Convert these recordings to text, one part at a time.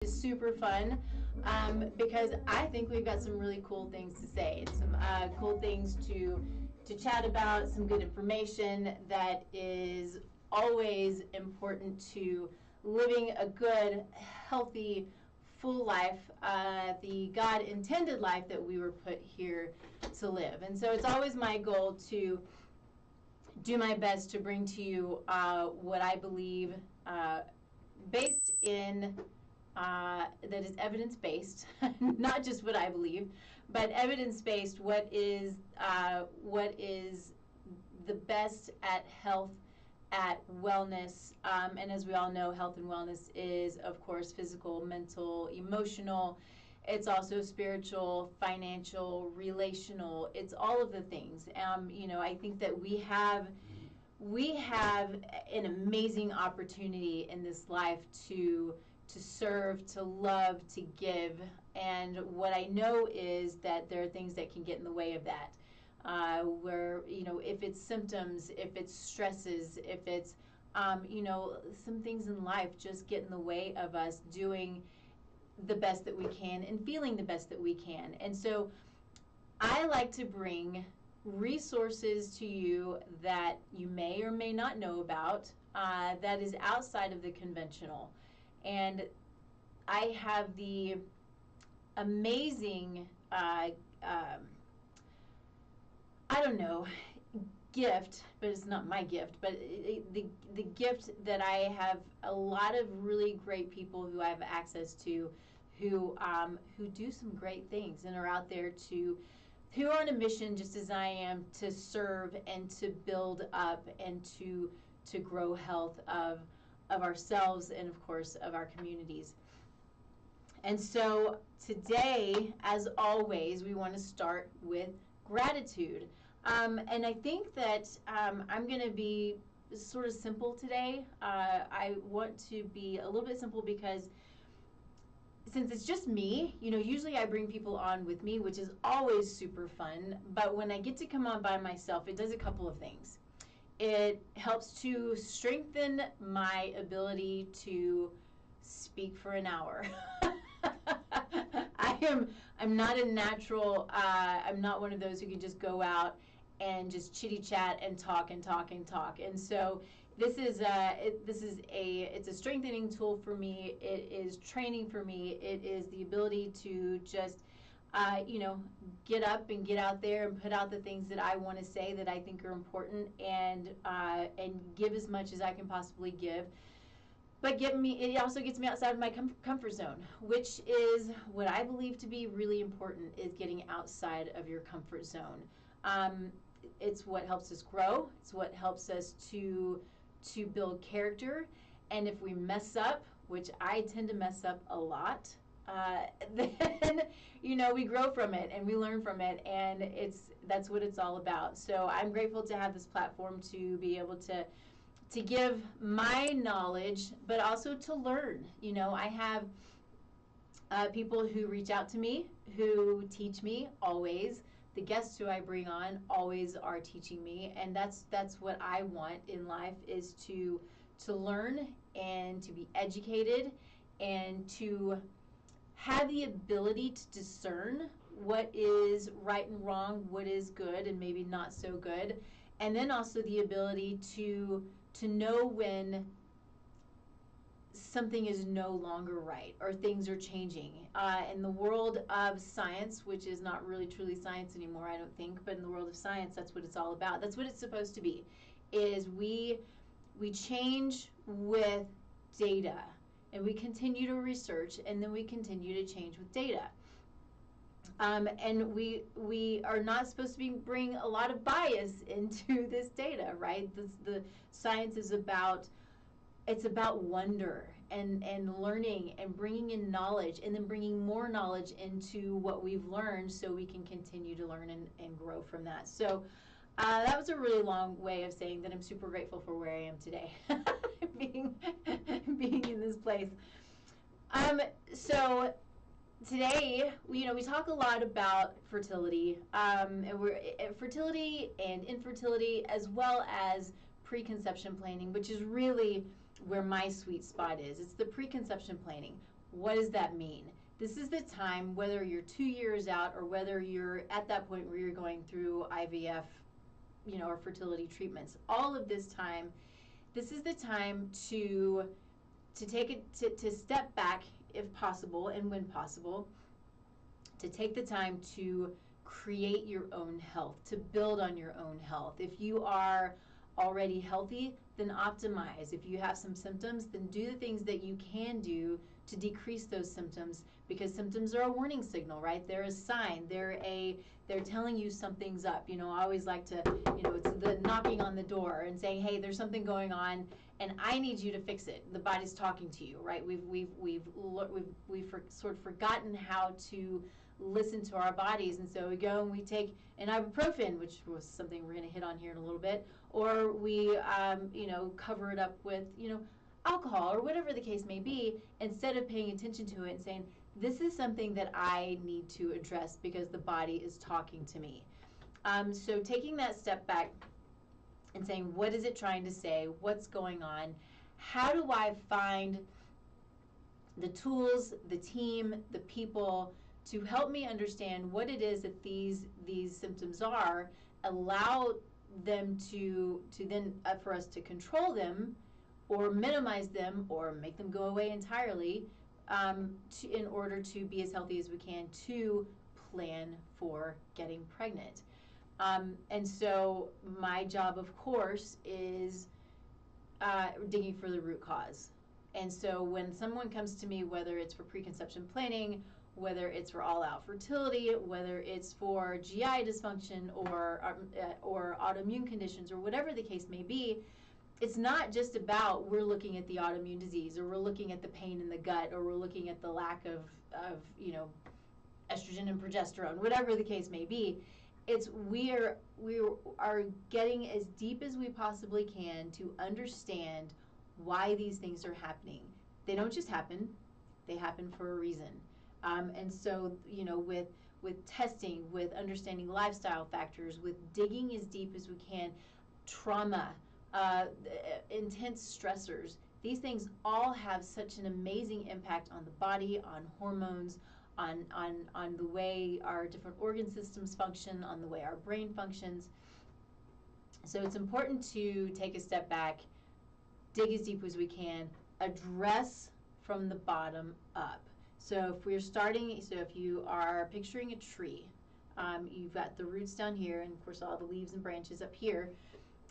Is super fun because I think we've got some really cool things to say, some cool things to chat about, some good information that is always important to living a good, healthy, full life, the God intended life that we were put here to live. And so it's always my goal to do my best to bring to you what I believe based in that is evidence-based, not just what I believe, but evidence-based. What is the best at health, at wellness, and as we all know, health and wellness is, of course, physical, mental, emotional. It's also spiritual, financial, relational. It's all of the things. I think that we have an amazing opportunity in this life to serve, to love, to give. And what I know is that there are things that can get in the way of that. Where, if it's symptoms, if it's stresses, if it's, some things in life just get in the way of us doing the best that we can and feeling the best that we can. And so I like to bring resources to you that you may or may not know about, that is outside of the conventional. And I have the amazing, gift, but it's not my gift, but the gift that I have a lot of really great people who I have access to who do some great things and are out there who are on a mission just as I am to serve and to build up and to grow health of ourselves and, of course, of our communities. And so today, as always, we want to start with gratitude. And I think that I'm going to be sort of simple today. I want to be a little bit simple because since it's just me, usually I bring people on with me, which is always super fun. But when I get to come on by myself, it does a couple of things. It helps to strengthen my ability to speak for an hour. I'm not a natural, I'm not one of those who can just go out and just chitty chat and talk and talk and talk. And so it's a strengthening tool for me. It is training for me. It is the ability to just get up and get out there and put out the things that I want to say that I think are important, and give as much as I can possibly give. But it also gets me outside of my comfort zone, which is what I believe to be really important, is getting outside of your comfort zone. It's what helps us grow. It's what helps us to build character. And if we mess up, which I tend to mess up a lot, then we grow from it and we learn from it, and that's what it's all about. So I'm grateful to have this platform to be able to give my knowledge, but also to learn. I have people who reach out to me, who teach me always. The guests who I bring on always are teaching me, and that's what I want in life, is to learn and to be educated and to have the ability to discern what is right and wrong, what is good and maybe not so good, and then also the ability to know when something is no longer right or things are changing. In the world of science, which is not really truly science anymore, I don't think, but in the world of science, that's what it's all about. That's what it's supposed to be, is we change with data, and we continue to research, and then we continue to change with data. And we are not supposed to bring a lot of bias into this data, right? The science is about wonder and learning and bringing in knowledge, and then bringing more knowledge into what we've learned so we can continue to learn and grow from that. So that was a really long way of saying that I'm super grateful for where I am today, being in this place. So today, we talk a lot about fertility, and we're fertility and infertility, as well as preconception planning, which is really where my sweet spot is. It's the preconception planning. What does that mean? This is the time, whether you're 2 years out or whether you're at that point where you're going through IVF, or fertility treatments, all of this time, this is the time to take it, to step back if possible and when possible, to take the time to create your own health, to build on your own health. If you are already healthy, then optimize. If you have some symptoms, then do the things that you can do to decrease those symptoms, because symptoms are a warning signal, right? They're a sign. They're telling you something's up. I always like to, it's the knocking on the door and saying, hey, there's something going on and I need you to fix it. The body's talking to you, right? We've sort of forgotten how to listen to our bodies, and so we go and we take an ibuprofen, which was something we're going to hit on here in a little bit, or we cover it up with alcohol or whatever the case may be, instead of paying attention to it and saying, this is something that I need to address because the body is talking to me. So taking that step back and saying, what is it trying to say? What's going on? How do I find the tools, the team, the people to help me understand what it is that these symptoms are, allow them to then for us to control them or minimize them or make them go away entirely, in order to be as healthy as we can to plan for getting pregnant. And so my job, of course, is digging for the root cause. And so when someone comes to me, whether it's for preconception planning, whether it's for all-out fertility, whether it's for GI dysfunction or autoimmune conditions or whatever the case may be, it's not just about we're looking at the autoimmune disease or we're looking at the pain in the gut or we're looking at the lack of estrogen and progesterone, whatever the case may be. It's we are getting as deep as we possibly can to understand why these things are happening. They don't just happen; they happen for a reason. And so, with testing, with understanding lifestyle factors, with digging as deep as we can, trauma, intense stressors, these things all have such an amazing impact on the body, on hormones, on the way our different organ systems function, on the way our brain functions. So it's important to take a step back, dig as deep as we can, address from the bottom up. So if you are picturing a tree, you've got the roots down here, and of course all the leaves and branches up here.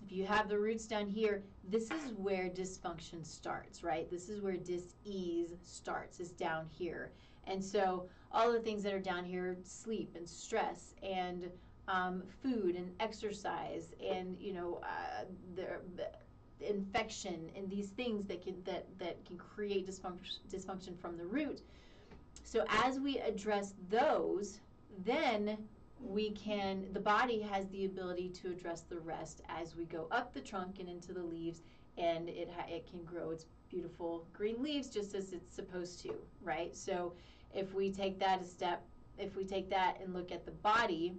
If you have the roots down here, this is where dysfunction starts, right? This is where dis-ease starts, is down here. And so all the things that are down here, sleep and stress and food and exercise and the infection and these things that can create dysfunction from the root. So as we address those, then the body has the ability to address the rest as we go up the trunk and into the leaves, and it can grow its beautiful green leaves just as it's supposed to, right? So if we take that and look at the body,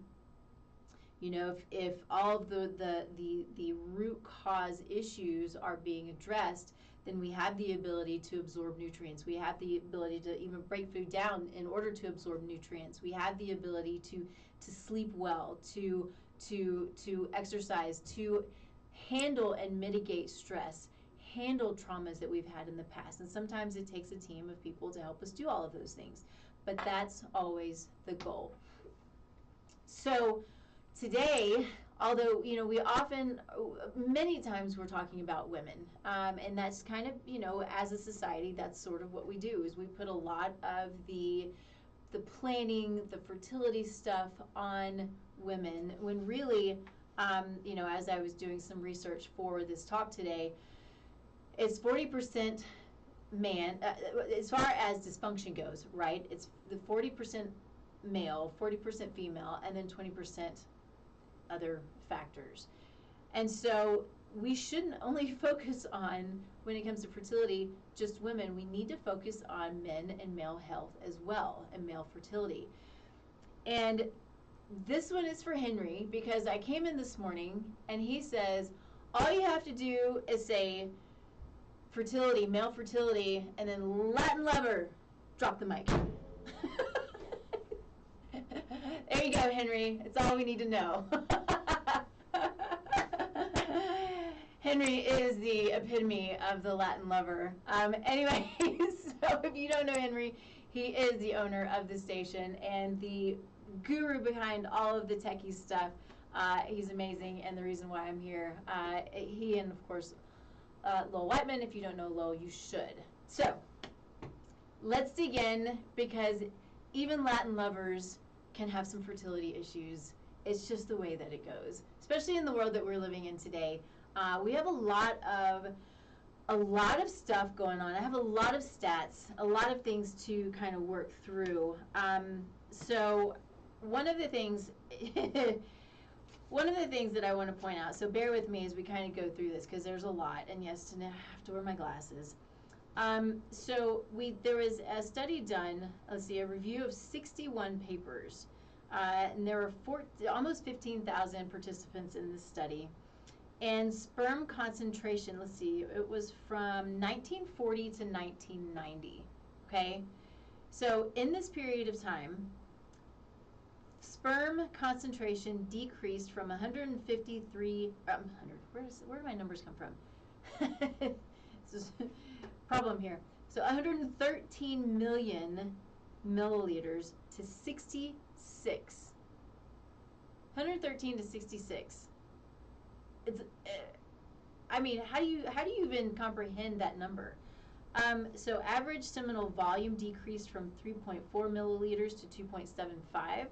if all of the root cause issues are being addressed, then we have the ability to absorb nutrients. We have the ability to even break food down in order to absorb nutrients. We have the ability to sleep well, to exercise, to handle and mitigate stress, handle traumas that we've had in the past. And sometimes it takes a team of people to help us do all of those things. But that's always the goal. So today, although, many times we're talking about women, and that's kind of, as a society, that's sort of what we do, is we put a lot of the planning, the fertility stuff on women, when really, as I was doing some research for this talk today, it's 40% man, as far as dysfunction goes, right? It's the 40% male, 40% female, and then 20% other factors. And so we shouldn't only focus on, when it comes to fertility, just women. We need to focus on men and male health as well, and male fertility. And this one is for Henry, because I came in this morning and he says, all you have to do is say fertility, male fertility, and then Latin lover, drop the mic. There you go, Henry. It's all we need to know. Henry is the epitome of the Latin lover. Anyway, so if you don't know Henry, he is the owner of the station and the guru behind all of the techie stuff. He's amazing, and the reason why I'm here. He and, of course, Lowell Whiteman. If you don't know Lowell, you should. So, let's dig in, because even Latin lovers can have some fertility issues. It's just the way that it goes, especially in the world that we're living in today. We have a lot of stuff going on. I have a lot of stats, a lot of things to kind of work through. So one of the things that I want to point out, so bear with me as we kind of go through this, because there's a lot, and yes, I have to wear my glasses. So there was a study done, let's see, a review of 61 papers, and there were almost 15,000 participants in this study. And sperm concentration, let's see, it was from 1940 to 1990, okay? So in this period of time, sperm concentration decreased from 153, where do my numbers come from? This is a problem here. So 113 million milliliters to 66. 113 to 66. It's, I mean, how do you even comprehend that number? So average seminal volume decreased from 3.4 milliliters to 2.75.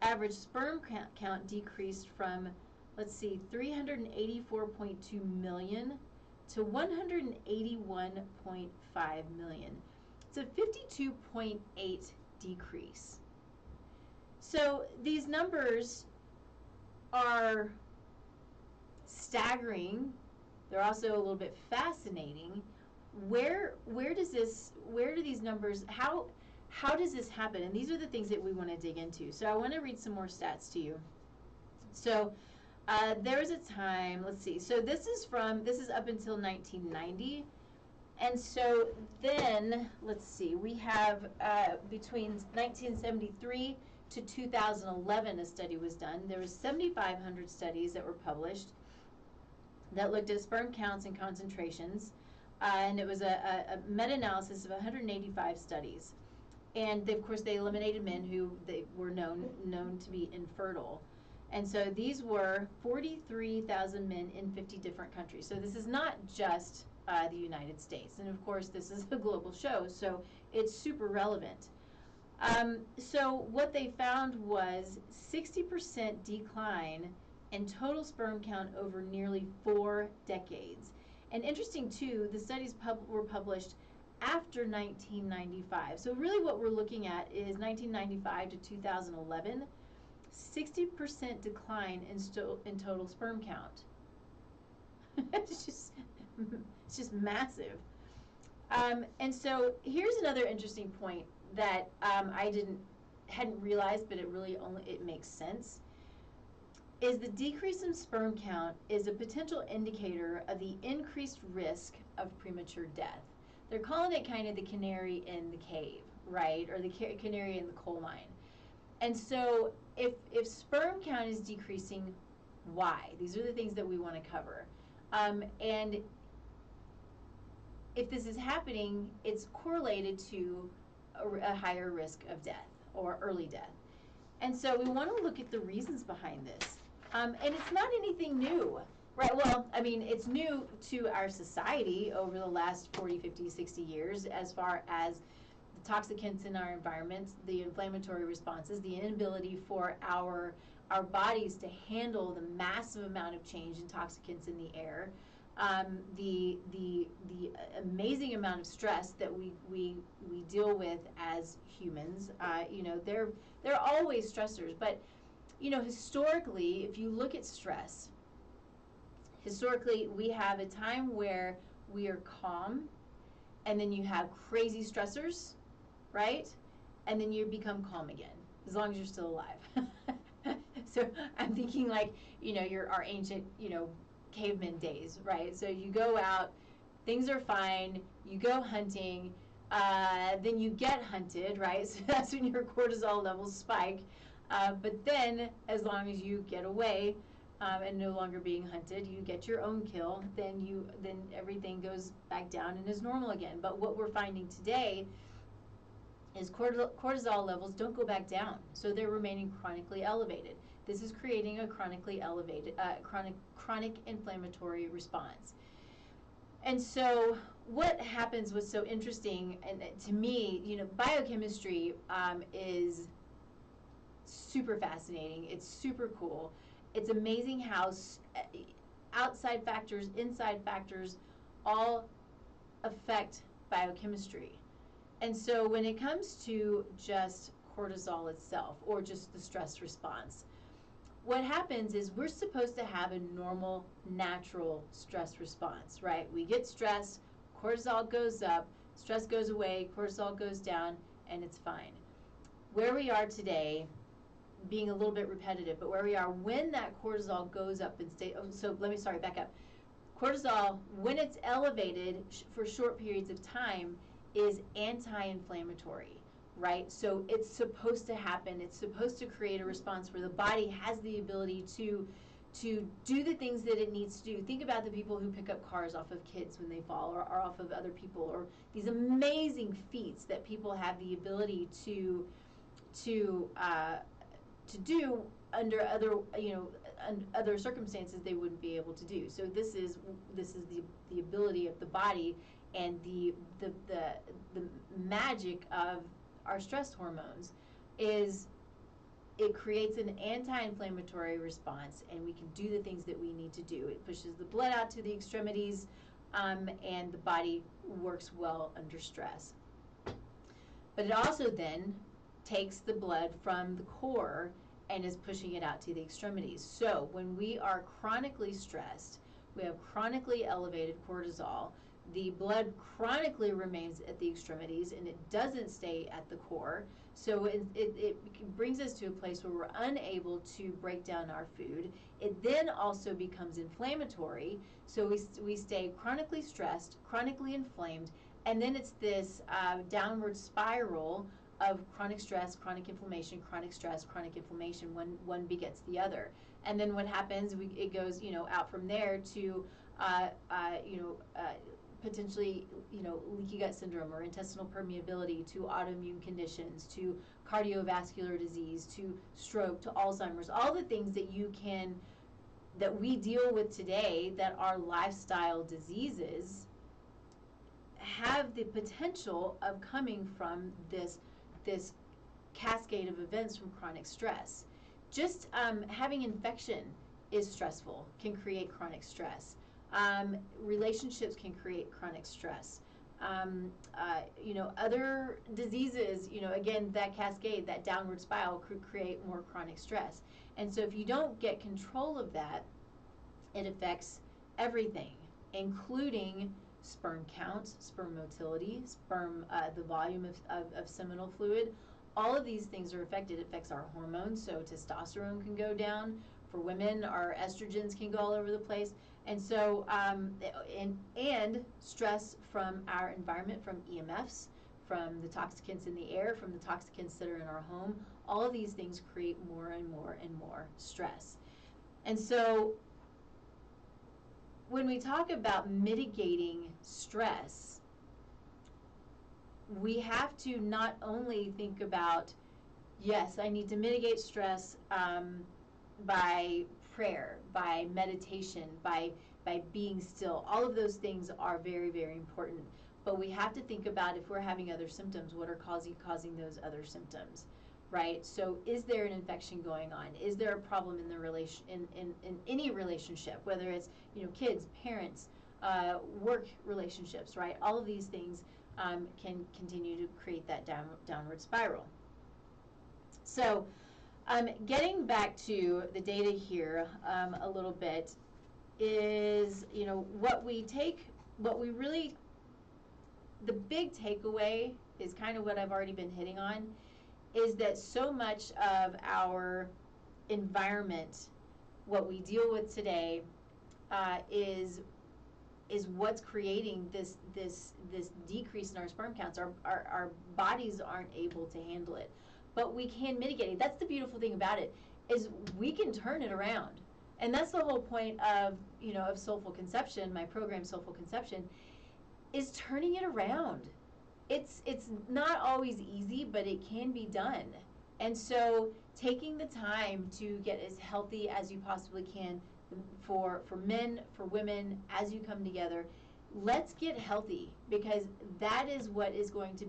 Average sperm count decreased from, let's see, 384.2 million to 181.5 million. It's a 52.8 decrease. So these numbers are staggering. They're also a little bit fascinating. Where do these numbers, how does this happen? And these are the things that we want to dig into. So I want to read some more stats to you. So there was a time, let's see, so this is up until 1990. And so then, let's see, we have between 1973 to 2011, a study was done. There was 7,500 studies that were published that looked at sperm counts and concentrations, and it was a meta-analysis of 185 studies. And of course, they eliminated men who they were known to be infertile. And so these were 43,000 men in 50 different countries. So this is not just the United States. And of course, this is a global show, so it's super relevant. So what they found was 60% decline in total sperm count over nearly 4 decades. And interesting too, the studies were published after 1995. So really what we're looking at is 1995 to 2011, 60% decline in total sperm count. It's just massive. And so here's another interesting point that I hadn't realized, but it makes sense, is the decrease in sperm count is a potential indicator of the increased risk of premature death. They're calling it kind of the canary in the cave, right? Or the canary in the coal mine. And so if sperm count is decreasing, why? These are the things that we want to cover. And if this is happening, it's correlated to a higher risk of death or early death. And so we want to look at the reasons behind this. And it's not anything new, right? Well, I mean, it's new to our society over the last 40, 50, 60 years as far as the toxicants in our environment, the inflammatory responses, the inability for our bodies to handle the massive amount of change in toxicants in the air, the amazing amount of stress that we deal with as humans. You know, they're always stressors, but you know, historically, if you look at stress, historically we have a time where we are calm, and then you have crazy stressors, right? And then you become calm again, as long as you're still alive. So I'm thinking like, you know, our ancient, you know, caveman days, right? So you go out, things are fine, you go hunting, then you get hunted, right? So that's when your cortisol levels spike. But then, as long as you get away and no longer being hunted, you get your own kill, then everything goes back down and is normal again. But what we're finding today is cortisol levels don't go back down, so they're remaining chronically elevated. This is creating a chronically elevated, chronic inflammatory response. And so what happens, what's so interesting, and to me, biochemistry is super fascinating. It's super cool. It's amazing how outside factors, inside factors, all affect biochemistry. And so when it comes to just cortisol itself, or just the stress response, what happens is we're supposed to have a normal, natural stress response, right? We get stressed, cortisol goes up, stress goes away, cortisol goes down, and it's fine. Where we are today, being a little bit repetitive, but where we are when that cortisol goes up and back up. Cortisol, when it's elevated for short periods of time, is anti-inflammatory, right? So it's supposed to happen. It's supposed to create a response where the body has the ability to do the things that it needs to do. Think about the people who pick up cars off of kids when they fall, or off of other people, or these amazing feats that people have the ability to do under other circumstances they wouldn't be able to do. So this is the ability of the body and the magic of our stress hormones is it creates an anti-inflammatory response, and we can do the things that we need to do. It pushes the blood out to the extremities, and the body works well under stress. But it also then takes the blood from the core and is pushing it out to the extremities. So when we are chronically stressed, we have chronically elevated cortisol, the blood chronically remains at the extremities and it doesn't stay at the core. So it brings us to a place where we're unable to break down our food. It then also becomes inflammatory. So we stay chronically stressed, chronically inflamed, and then it's this downward spiral of chronic stress, chronic inflammation, chronic stress, chronic inflammation. One begets the other. And then what happens, it goes out from there to potentially leaky gut syndrome or intestinal permeability, to autoimmune conditions, to cardiovascular disease, to stroke, to Alzheimer's, all the things that we deal with today that are lifestyle diseases have the potential of coming from this cascade of events from chronic stress. Just having infection is stressful, can create chronic stress. Relationships can create chronic stress. Other diseases, again, that cascade, that downward spiral could create more chronic stress. And so if you don't get control of that, it affects everything, including sperm count, sperm motility, the volume of seminal fluid. All of these things are affected. It affects our hormones, so testosterone can go down. For women, our estrogens can go all over the place. And so, and stress from our environment, from EMFs, from the toxicants in the air, from the toxicants that are in our home, all of these things create more and more and more stress. And so, when we talk about mitigating stress, we have to not only think about, yes, I need to mitigate stress by prayer, by meditation, by being still. All of those things are very, very important. But we have to think about, if we're having other symptoms, what are causing those other symptoms, right? So is there an infection going on? Is there a problem in the in any relationship, whether it's kids, parents, work relationships, right? All of these things can continue to create that downward spiral. So getting back to the data here a little bit is, the big takeaway is kind of what I've already been hitting on, is that so much of our environment, what we deal with today, is is what's creating this decrease in our sperm counts. Our bodies aren't able to handle it, but we can mitigate it. That's the beautiful thing about it, is we can turn it around. And that's the whole point of, of Soulful Conception, my program Soulful Conception, is turning it around. It's not always easy, but it can be done. And so taking the time to get as healthy as you possibly can for men, for women, as you come together, let's get healthy, because that is what is going to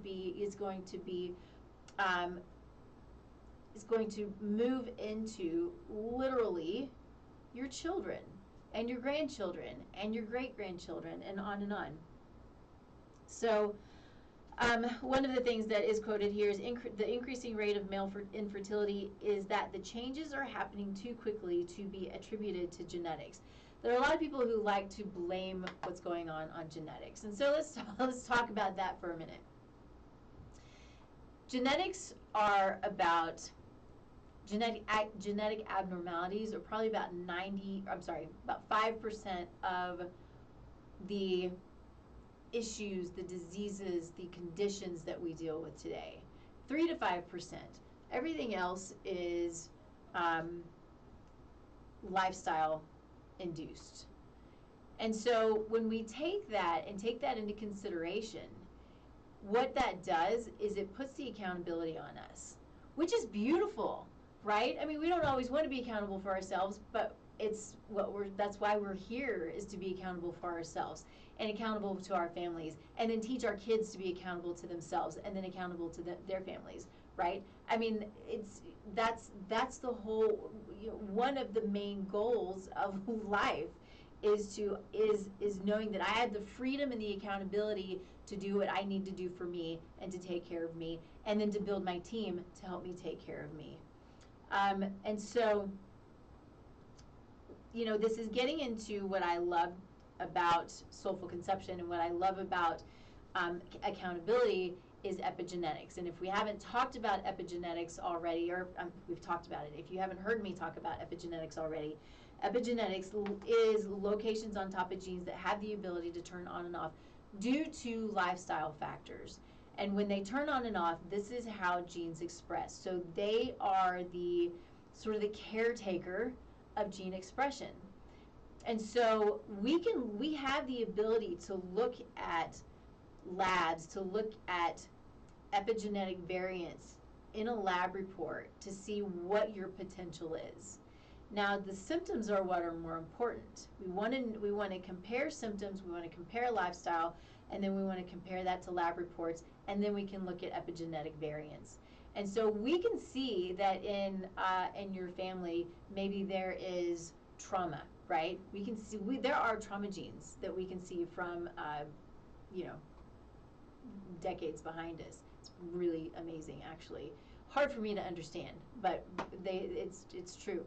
move into literally your children and your grandchildren and your great-grandchildren, and on and on. So one of the things that is quoted here is the increasing rate of male infertility is that the changes are happening too quickly to be attributed to genetics. There are a lot of people who like to blame what's going on genetics, and so let's talk about that for a minute. Genetics are about genetic abnormalities are probably about 5% of the issues, the diseases, the conditions that we deal with today. 3 to 5%. Everything else is lifestyle induced. And so when we take that into consideration, what that does is it puts the accountability on us, which is beautiful, right? I mean, we don't always want to be accountable for ourselves, but that's why we're here, is to be accountable for ourselves and accountable to our families, and then teach our kids to be accountable to themselves and then accountable to their families, right? I mean, that's the whole, one of the main goals of life is knowing that I have the freedom and the accountability to do what I need to do for me and to take care of me, and then to build my team to help me take care of me. And so, this is getting into what I love about Soulful Conception, and what I love about accountability is epigenetics. And if we haven't talked about epigenetics already, or we've talked about it, if you haven't heard me talk about epigenetics already, epigenetics is locations on top of genes that have the ability to turn on and off due to lifestyle factors. And when they turn on and off, this is how genes express. So they are the sort of the caretaker of gene expression. And so we have the ability to look at labs, to look at epigenetic variants in a lab report to see what your potential is. Now, the symptoms are what are more important. We want to compare symptoms, we want to compare lifestyle, and then we want to compare that to lab reports, and then we can look at epigenetic variants. And so we can see that in your family, maybe there is trauma, right? We can see there are trauma genes that we can see from decades behind us. It's really amazing, actually. Hard for me to understand, but it's true.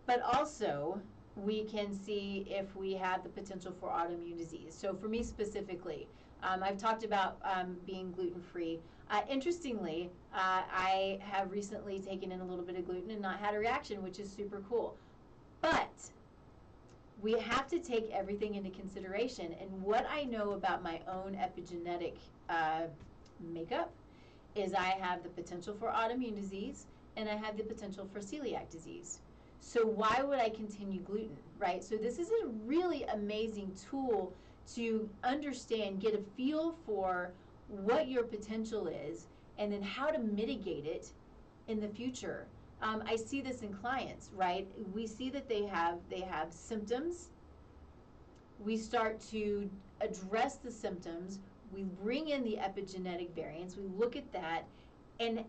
But also, we can see if we have the potential for autoimmune disease. So for me specifically, I've talked about being gluten-free. Interestingly, I have recently taken in a little bit of gluten and not had a reaction, which is super cool. But we have to take everything into consideration. And what I know about my own epigenetic makeup is I have the potential for autoimmune disease, and I have the potential for celiac disease. So why would I continue gluten, right? So this is a really amazing tool to understand, get a feel for what your potential is, and then how to mitigate it in the future. I see this in clients, right? We see that they have symptoms. We start to address the symptoms. We bring in the epigenetic variants. We look at that, and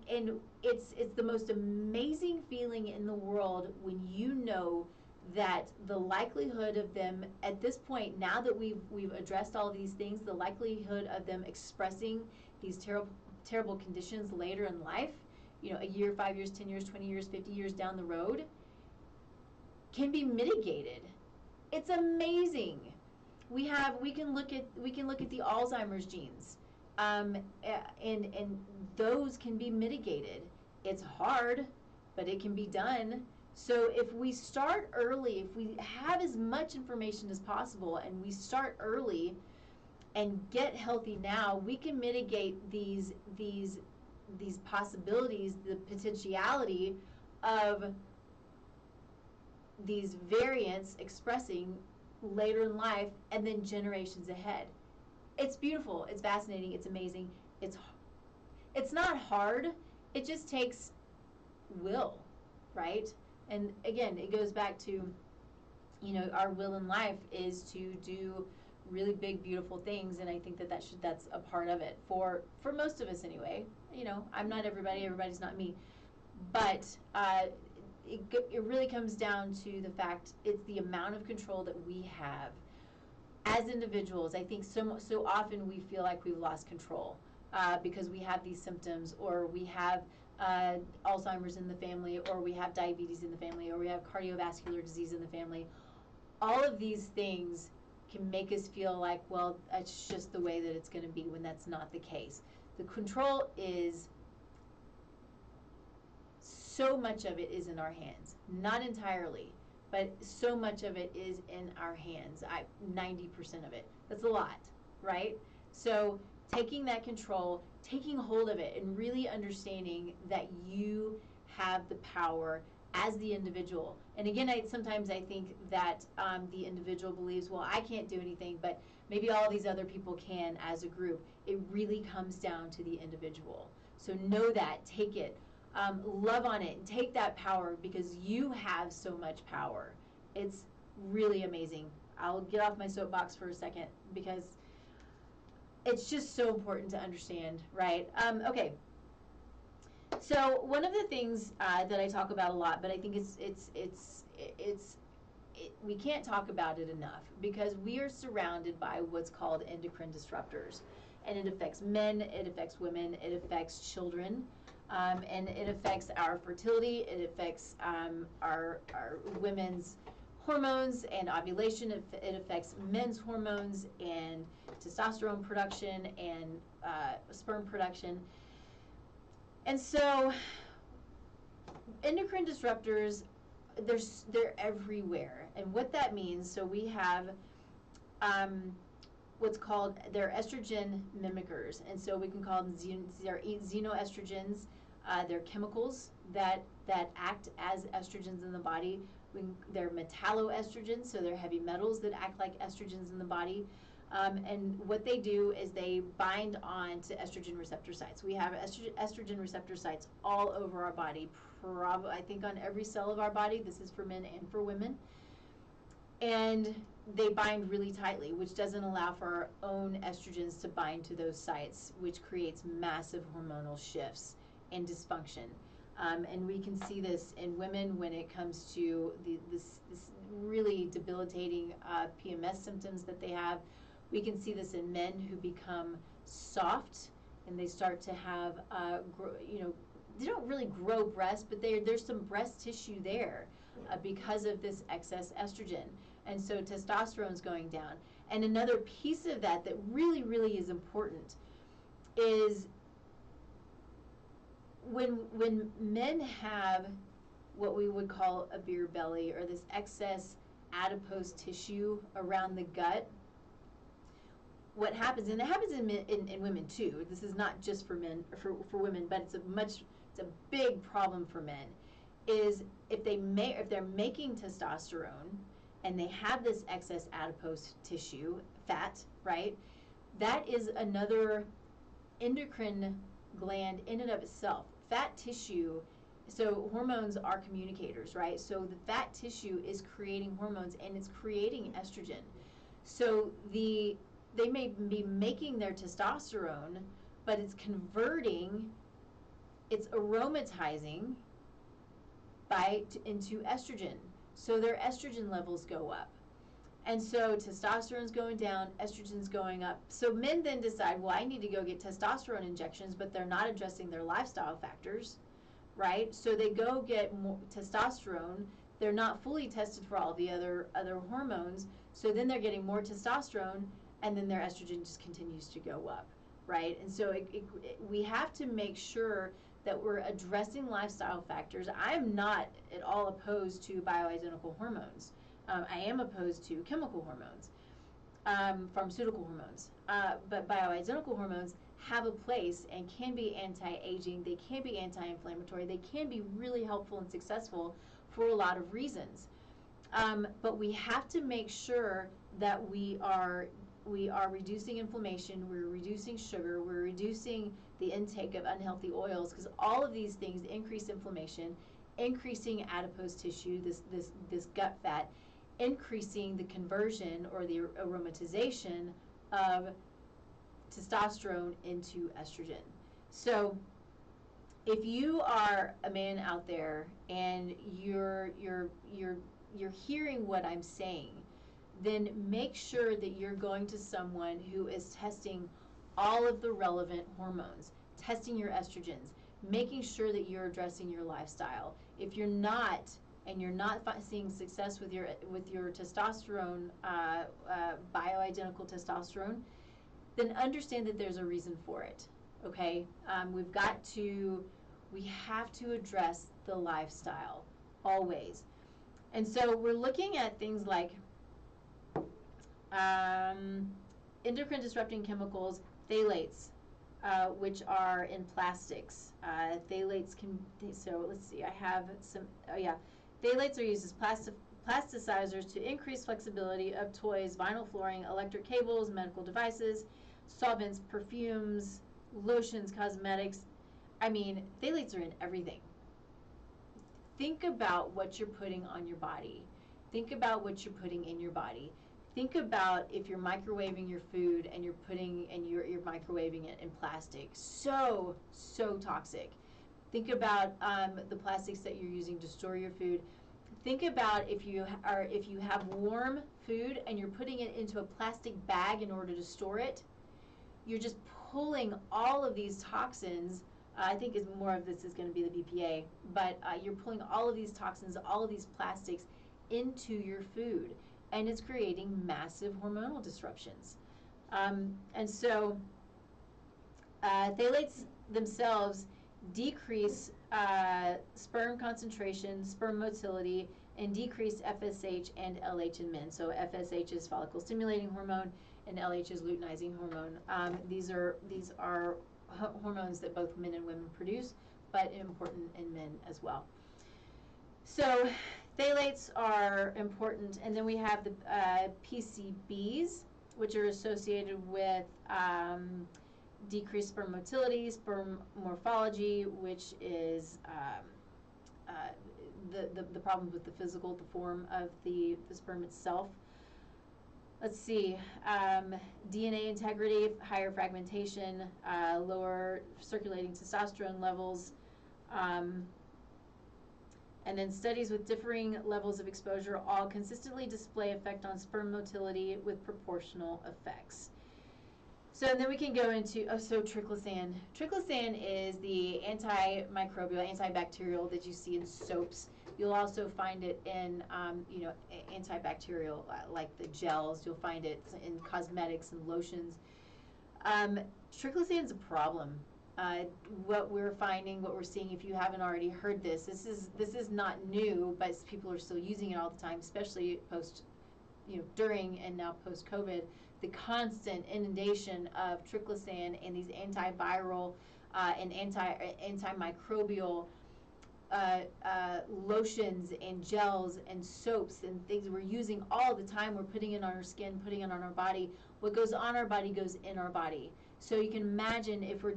it's the most amazing feeling in the world when you know that the likelihood of them at this point, now that we've addressed all of these things, the likelihood of them expressing these terrible conditions later in life, a year, 5 years, 10 years, 20 years, 50 years down the road, can be mitigated. It's amazing. We can look at the Alzheimer's genes, and those can be mitigated. It's hard, but it can be done. So if we start early, if we have as much information as possible and we start early and get healthy now, we can mitigate these possibilities, the potentiality of these variants expressing later in life and then generations ahead. It's beautiful, it's fascinating, it's amazing. It's not hard. It just takes will, right? And again, it goes back to, our will in life is to do really big, beautiful things, and I think that's a part of it for most of us anyway. I'm not everybody, everybody's not me, but it really comes down to the fact it's the amount of control that we have as individuals. I think so often we feel like we've lost control because we have these symptoms, or we have Alzheimer's in the family, or we have diabetes in the family, or we have cardiovascular disease in the family. All of these things can make us feel like, well, that's just the way that it's going to be, when that's not the case. The control is, so much of it is in our hands. Not entirely, but so much of it is in our hands. 90% of it. That's a lot, right? So taking that control, taking hold of it, and really understanding that you have the power as the individual. And again, sometimes I think that the individual believes, well, I can't do anything, but maybe all these other people can as a group. It really comes down to the individual. So know that, take it, love on it, and take that power, because you have so much power. It's really amazing. I'll get off my soapbox for a second, because it's just so important to understand, right? Okay. So one of the things that I talk about a lot, but I think we can't talk about it enough, because we are surrounded by what's called endocrine disruptors, and it affects men, it affects women, it affects children, and it affects our fertility. It affects our women's hormones and ovulation. It affects men's hormones and testosterone production and sperm production. And so endocrine disruptors, they're everywhere. And what that means, so we have what's called, they're estrogen mimickers. And so we can call them xenoestrogens. They're chemicals that act as estrogens in the body. They're metalloestrogens, so they're heavy metals that act like estrogens in the body. And what they do is they bind on to estrogen receptor sites. We have estrogen receptor sites all over our body, I think on every cell of our body. This is for men and for women. And they bind really tightly, which doesn't allow for our own estrogens to bind to those sites, which creates massive hormonal shifts and dysfunction. And we can see this in women when it comes to this really debilitating PMS symptoms that they have. We can see this in men who become soft, and they start to have, they don't really grow breasts, but there's some breast tissue there because of this excess estrogen. And so testosterone's going down. And another piece of that really, really is important is when men have what we would call a beer belly, or this excess adipose tissue around the gut, what happens, and it happens in women too, this is not just for men, for women, but it's a big problem for men, is if they're making testosterone and they have this excess adipose tissue, fat, right, that is another endocrine gland in and of itself. Fat tissue, so hormones are communicators, right? So the fat tissue is creating hormones, and it's creating estrogen. So they may be making their testosterone, but it's converting, it's aromatizing into estrogen. So their estrogen levels go up. And so testosterone's going down, estrogen's going up. So men then decide, well, I need to go get testosterone injections, but they're not addressing their lifestyle factors, right? So they go get more testosterone. They're not fully tested for all the other hormones. So then they're getting more testosterone, and then their estrogen just continues to go up, right? And so we have to make sure that we're addressing lifestyle factors. I am not at all opposed to bioidentical hormones. I am opposed to chemical hormones, pharmaceutical hormones. But bioidentical hormones have a place and can be anti-aging. They can be anti-inflammatory. They can be really helpful and successful for a lot of reasons. But we have to make sure that we are reducing inflammation, we're reducing sugar, we're reducing the intake of unhealthy oils, because all of these things increase inflammation, increasing adipose tissue, this gut fat, increasing the conversion or the aromatization of testosterone into estrogen. So if you are a man out there and you're hearing what I'm saying, then make sure that you're going to someone who is testing all of the relevant hormones, testing your estrogens, making sure that you're addressing your lifestyle. If you're not, and you're not seeing success with your testosterone, bioidentical testosterone, then understand that there's a reason for it. Okay, we have to address the lifestyle always. And so we're looking at things like endocrine disrupting chemicals, phthalates, which are in plastics. Phthalates so let's see, I have some, phthalates are used as plasticizers to increase flexibility of toys, vinyl flooring, electric cables, medical devices, solvents, perfumes, lotions, cosmetics. I mean, phthalates are in everything. Think about what you're putting on your body. Think about what you're putting in your body. Think about if you're microwaving your food and you're microwaving it in plastic. So toxic. Think about the plastics that you're using to store your food. Think about if you have warm food and you're putting it into a plastic bag in order to store it. You're just pulling all of these toxins. I think more of this is going to be the BPA, but you're pulling all of these toxins, all of these plastics into your food, and it's creating massive hormonal disruptions. And so phthalates themselves decrease sperm concentration, sperm motility, and decrease FSH and LH in men. So FSH is follicle stimulating hormone, and LH is luteinizing hormone. These are hormones that both men and women produce, but important in men as well. So phthalates are important, and then we have the PCBs, which are associated with decreased sperm motility, sperm morphology, which is the problem with the form of the sperm itself. Let's see, DNA integrity, higher fragmentation, lower circulating testosterone levels, and then studies with differing levels of exposure all consistently display effect on sperm motility with proportional effects. So then we can go into, triclosan. Triclosan is the antimicrobial, antibacterial that you see in soaps. You'll also find it in, antibacterial, like the gels. You'll find it in cosmetics and lotions. Triclosan is a problem. What we're seeing, if you haven't already heard this is not new, but people are still using it all the time, especially during and now post-COVID. The constant inundation of triclosan and these antiviral and antimicrobial lotions and gels and soaps and things we're using all the time. We're putting it on our skin, putting it on our body. What goes on our body goes in our body. So you can imagine if we're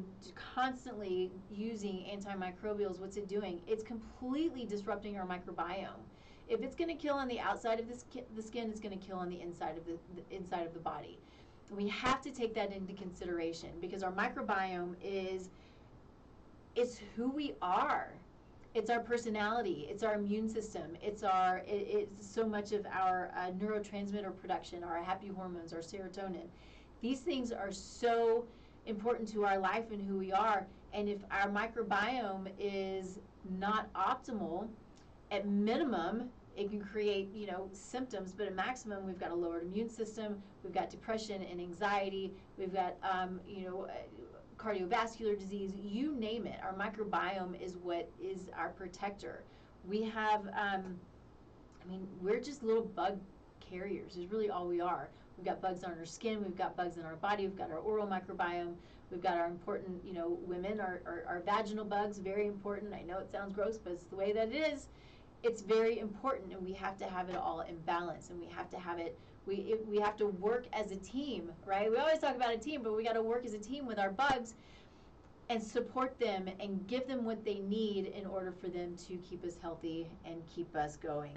constantly using antimicrobials, what's it doing? It's completely disrupting our microbiome. If it's going to kill on the outside of the skin, it's going to kill on the inside of the body. We have to take that into consideration, because our microbiome it's who we are. It's our personality. It's our immune system. It's so much of our neurotransmitter production, our happy hormones, our serotonin. These things are so important to our life and who we are. And if our microbiome is not optimal, at minimum, it can create, symptoms, but at maximum, we've got a lowered immune system, we've got depression and anxiety, we've got, cardiovascular disease, you name it. Our microbiome is what is our protector. We have, we're just little bug carriers is really all we are. We've got bugs on our skin, we've got bugs in our body, we've got our oral microbiome, we've got our important, women, our vaginal bugs, very important. I know it sounds gross, but it's the way that it is. It's very important, and we have to have it all in balance, and we have to have it, we have to work as a team, right? We always talk about a team, but we got to work as a team with our bugs and support them and give them what they need in order for them to keep us healthy and keep us going.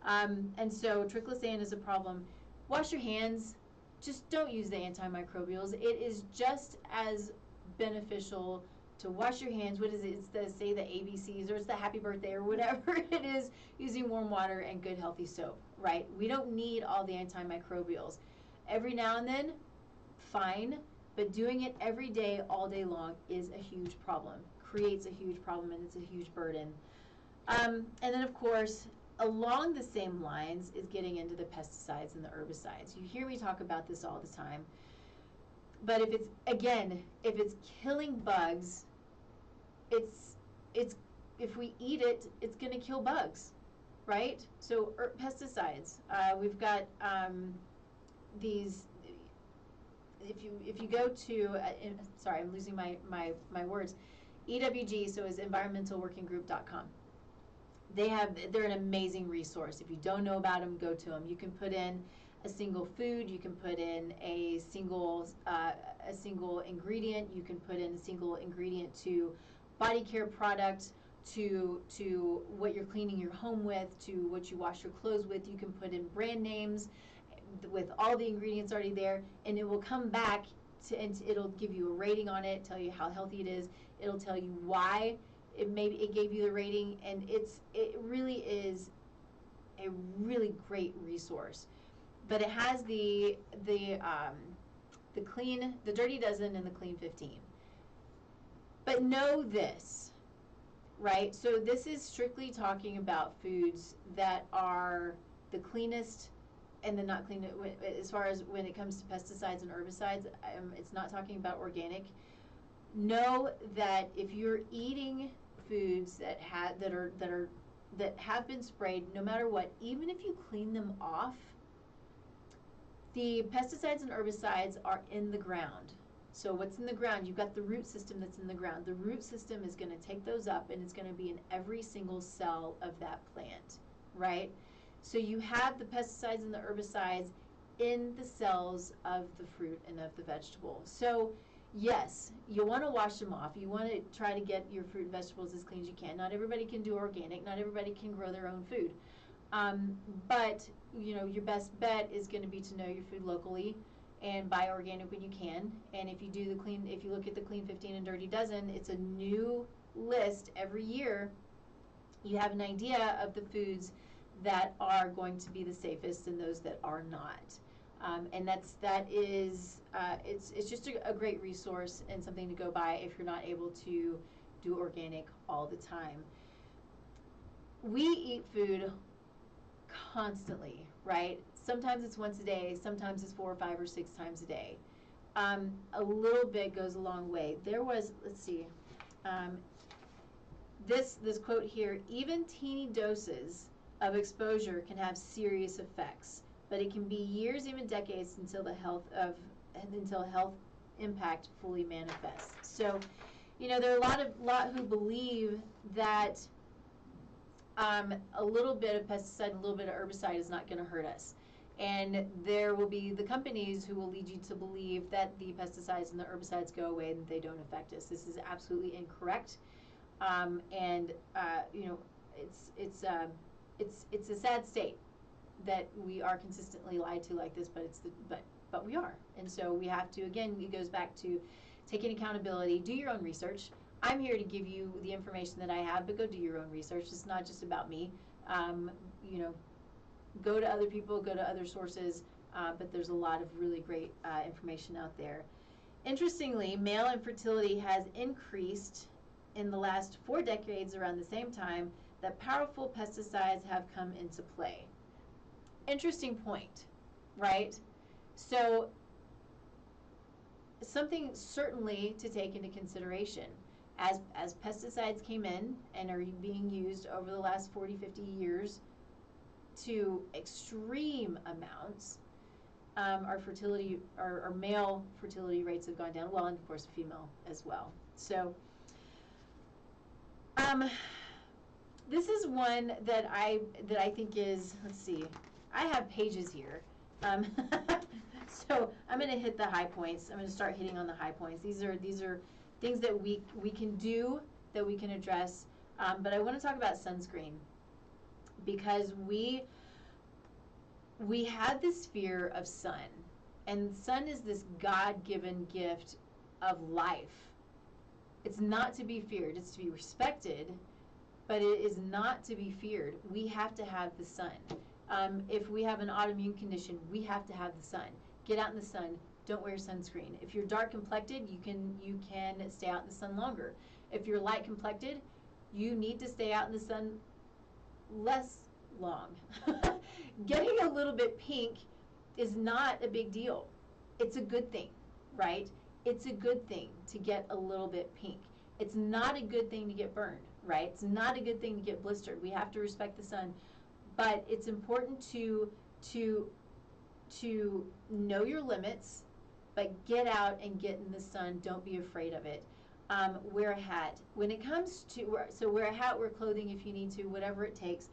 And so triclosan is a problem. Wash your hands. Just don't use the antimicrobials. It is just as beneficial to wash your hands. What is it? It's the say the ABCs, or it's the happy birthday, or whatever it is, using warm water and good healthy soap, right? We don't need all the antimicrobials. Every now and then, fine, but doing it every day, all day long is a huge problem, creates a huge problem, and it's a huge burden. And then, of course, along the same lines is getting into the pesticides and the herbicides. You hear me talk about this all the time. But if it's killing bugs, it's if we eat it, it's going to kill bugs, right? So pesticides. We've got these. If you go to, sorry, I'm losing my words. EWG, so is environmentalworkinggroup.com. They're an amazing resource. If you don't know about them, go to them. You can put in a single food, you can put in a single ingredient, you can put in a single ingredient to body care product, to what you're cleaning your home with, to what you wash your clothes with. You can put in brand names with all the ingredients already there, and it will come back and it'll give you a rating on it, tell you how healthy it is. It'll tell you why it gave you the rating, and it really is a really great resource. But it has the Dirty Dozen and the Clean 15. But know this, right? So this is strictly talking about foods that are the cleanest and the not clean. As far as when it comes to pesticides and herbicides, it's not talking about organic. Know that if you're eating foods that have been sprayed, no matter what, even if you clean them off, the pesticides and herbicides are in the ground. So what's in the ground? You've got the root system that's in the ground. The root system is going to take those up, and it's going to be in every single cell of that plant, right? So you have the pesticides and the herbicides in the cells of the fruit and of the vegetable. So yes, you want to wash them off. You want to try to get your fruit and vegetables as clean as you can. Not everybody can do organic. Not everybody can grow their own food. But your best bet is going to be to know your food locally and buy organic when you can. And if you look at the Clean 15 and Dirty Dozen, it's a new list every year. You have an idea of the foods that are going to be the safest and those that are not. And it's just a great resource and something to go by if you're not able to do organic all the time. We eat food constantly, right? Sometimes it's once a day, sometimes it's 4 or 5 or 6 times a day. A little bit goes a long way. There was, let's see, this quote here: even teeny doses of exposure can have serious effects, but it can be years, even decades, until health impact fully manifests. So, there are a lot who believe that a little bit of pesticide and a little bit of herbicide is not going to hurt us. And there will be the companies who will lead you to believe that the pesticides and the herbicides go away and they don't affect us. This is absolutely incorrect. It's a sad state that we are consistently lied to like this, but we are. And so we have to, again, it goes back to taking accountability, do your own research. I'm here to give you the information that I have, but go do your own research. It's not just about me. Go to other people, go to other sources, but there's a lot of really great information out there. Interestingly, male infertility has increased in the last 4 decades around the same time that powerful pesticides have come into play. Interesting point, right? So something certainly to take into consideration. As pesticides came in and are being used over the last 40, 50 years to extreme amounts, our male fertility rates have gone down. Well, and of course, female as well. So, this is one that I think is, let's see, I have pages here. So I'm going to hit the high points. I'm going to start hitting on the high points. These are things that we can do, that we can address. But I want to talk about sunscreen, because we have this fear of sun, and sun is this God-given gift of life. It's not to be feared. It's to be respected, but it is not to be feared. We have to have the sun. If we have an autoimmune condition, we have to have the sun. Get out in the sun. Don't wear sunscreen. If you're dark complected, you can stay out in the sun longer. If you're light complected, you need to stay out in the sun less long. Getting a little bit pink is not a big deal. It's a good thing, right? It's a good thing to get a little bit pink. It's not a good thing to get burned, right? It's not a good thing to get blistered. We have to respect the sun, but it's important to know your limits, but get out and get in the sun. Don't be afraid of it. Wear a hat. When it comes to, so wear a hat, wear clothing if you need to, whatever it takes.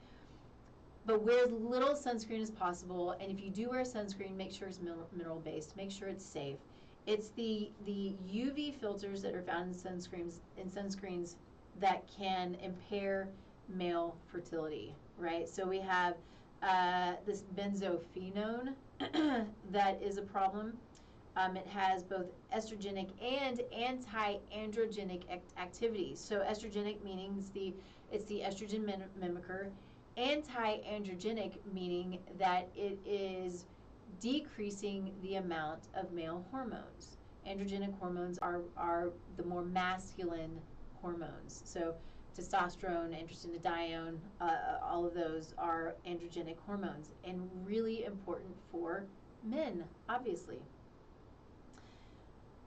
But wear as little sunscreen as possible. And if you do wear sunscreen, make sure it's mineral based. Make sure it's safe. It's the UV filters that are found in sunscreens that can impair male fertility, right? So we have this benzophenone that is a problem. It has both estrogenic and anti-androgenic activity. So estrogenic meaning it's the estrogen mimicker. Anti-androgenic meaning that it is decreasing the amount of male hormones. Androgenic hormones are the more masculine hormones. So testosterone, androstenedione, all of those are androgenic hormones, and really important for men, obviously.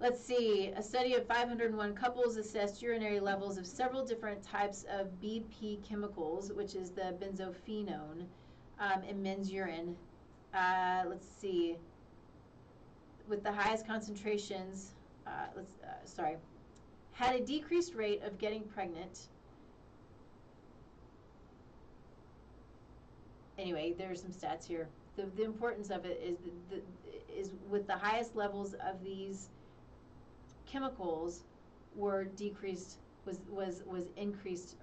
Let's see, a study of 501 couples assessed urinary levels of several different types of BP chemicals, which is the benzophenone, in men's urine. Let's see, with the highest concentrations, had a decreased rate of getting pregnant. Anyway, there are some stats here. The importance of it is with the highest levels of these chemicals were decreased, was increased,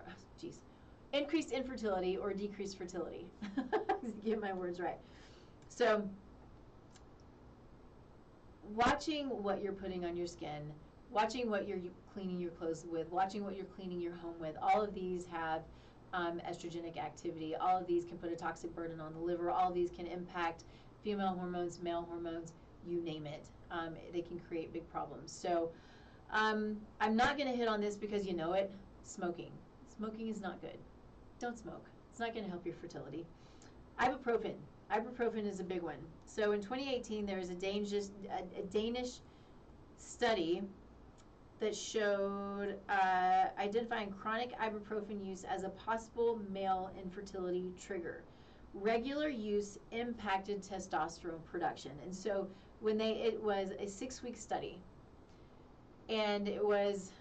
increased infertility or decreased fertility. Get my words right. So watching what you're putting on your skin, watching what you're cleaning your clothes with, watching what you're cleaning your home with, all of these have estrogenic activity. All of these can put a toxic burden on the liver. All of these can impact female hormones, male hormones, you name it. They can create big problems. So I'm not going to hit on this because you know it. Smoking. Smoking is not good. Don't smoke. It's not going to help your fertility. Ibuprofen. Ibuprofen is a big one. So in 2018, there was a Danish study that showed identifying chronic ibuprofen use as a possible male infertility trigger. Regular use impacted testosterone production. And so it was a 6-week study, and it was,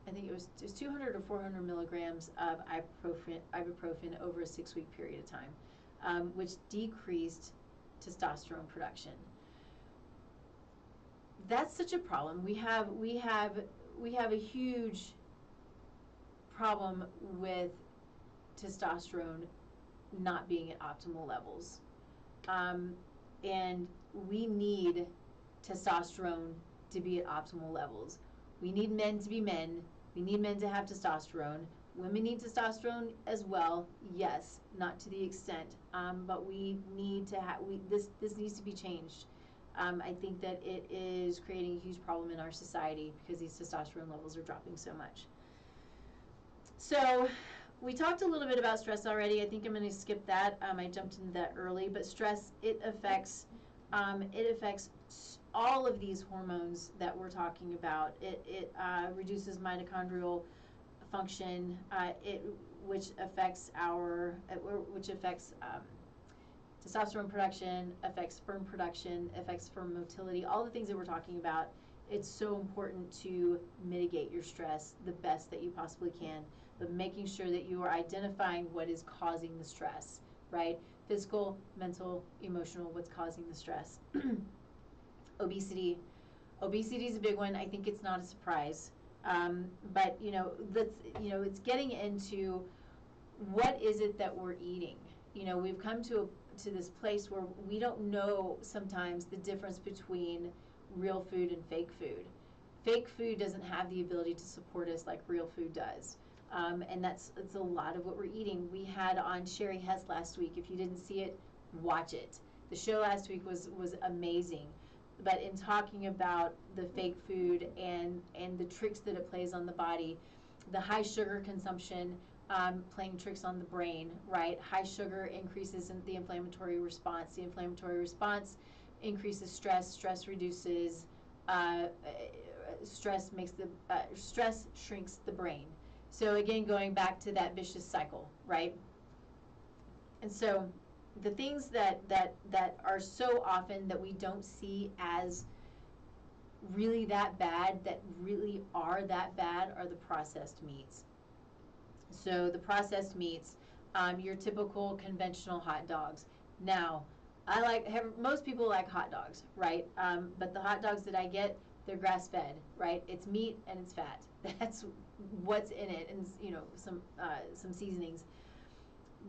I think it was 200 or 400 milligrams of ibuprofen over a 6-week period of time, which decreased testosterone production. That's such a problem. We have a huge problem with testosterone not being at optimal levels, and we need testosterone to be at optimal levels. We need men to be men. We need men to have testosterone. Women need testosterone as well, yes, not to the extent, but we need to have, this needs to be changed. I think that it is creating a huge problem in our society because these testosterone levels are dropping so much. So we talked a little bit about stress already. I think I'm going to skip that. I jumped into that early, but stress, it affects all of these hormones that we're talking about. It reduces mitochondrial function, which affects testosterone production, affects sperm production, affects sperm motility, all the things that we're talking about. It's so important to mitigate your stress the best that you possibly can, but making sure that you are identifying what is causing the stress, right? Physical, mental, emotional, what's causing the stress. Obesity. Obesity is a big one. I think it's not a surprise. But it's getting into what is it that we're eating. We've come to this place where we don't know sometimes the difference between real food and fake food. Fake food doesn't have the ability to support us like real food does. And it's a lot of what we're eating. We had on Sherry Hess last week. If you didn't see it, watch it. The show last week was amazing. But in talking about the fake food and the tricks that it plays on the body, the high sugar consumption playing tricks on the brain, right? High sugar increases in the inflammatory response. The inflammatory response increases stress. Stress reduces, stress shrinks the brain. So again, going back to that vicious cycle, right? And so the things that are so often that we don't see as really that bad, that really are that bad, are the processed meats. So the processed meats, your typical conventional hot dogs. Now, most people like hot dogs, right? But the hot dogs that I get, they're grass-fed, right? It's meat and it's fat. That's what's in it, and some seasonings.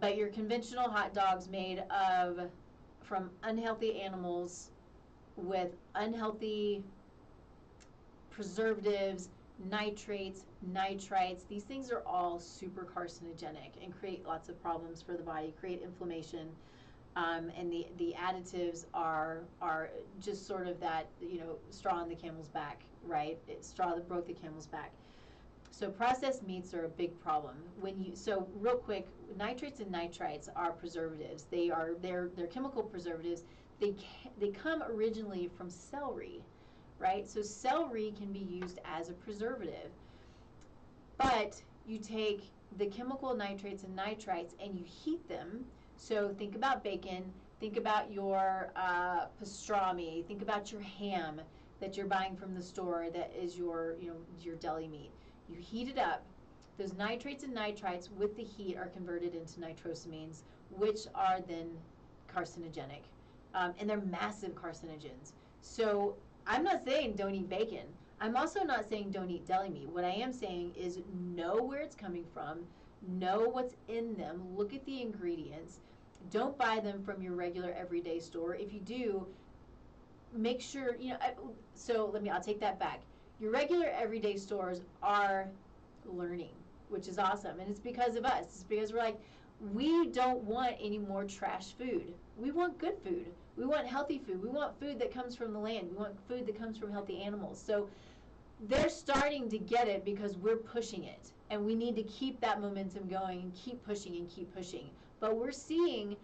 But your conventional hot dogs made from unhealthy animals with unhealthy preservatives, nitrates, nitrites, these things are all super carcinogenic and create lots of problems for the body, create inflammation, and the additives are just sort of that, straw on the camel's back, right? Straw that broke the camel's back. So processed meats are a big problem. So real quick, nitrates and nitrites are preservatives. They're chemical preservatives. They come originally from celery, right? So celery can be used as a preservative. But you take the chemical nitrates and nitrites and you heat them. So think about bacon, think about your pastrami, think about your ham that you're buying from the store that is your deli meat. You heat it up. Those nitrates and nitrites with the heat are converted into nitrosamines, which are then carcinogenic. And they're massive carcinogens. So I'm not saying don't eat bacon. I'm also not saying don't eat deli meat. What I am saying is know where it's coming from, know what's in them, look at the ingredients. Don't buy them from your regular everyday store. If you do, make sure, I'll take that back. Your regular everyday stores are learning, which is awesome. And it's because of us. It's because we're like, we don't want any more trash food. We want good food. We want healthy food. We want food that comes from the land. We want food that comes from healthy animals. So they're starting to get it because we're pushing it. And we need to keep that momentum going and keep pushing and keep pushing. But we're seeing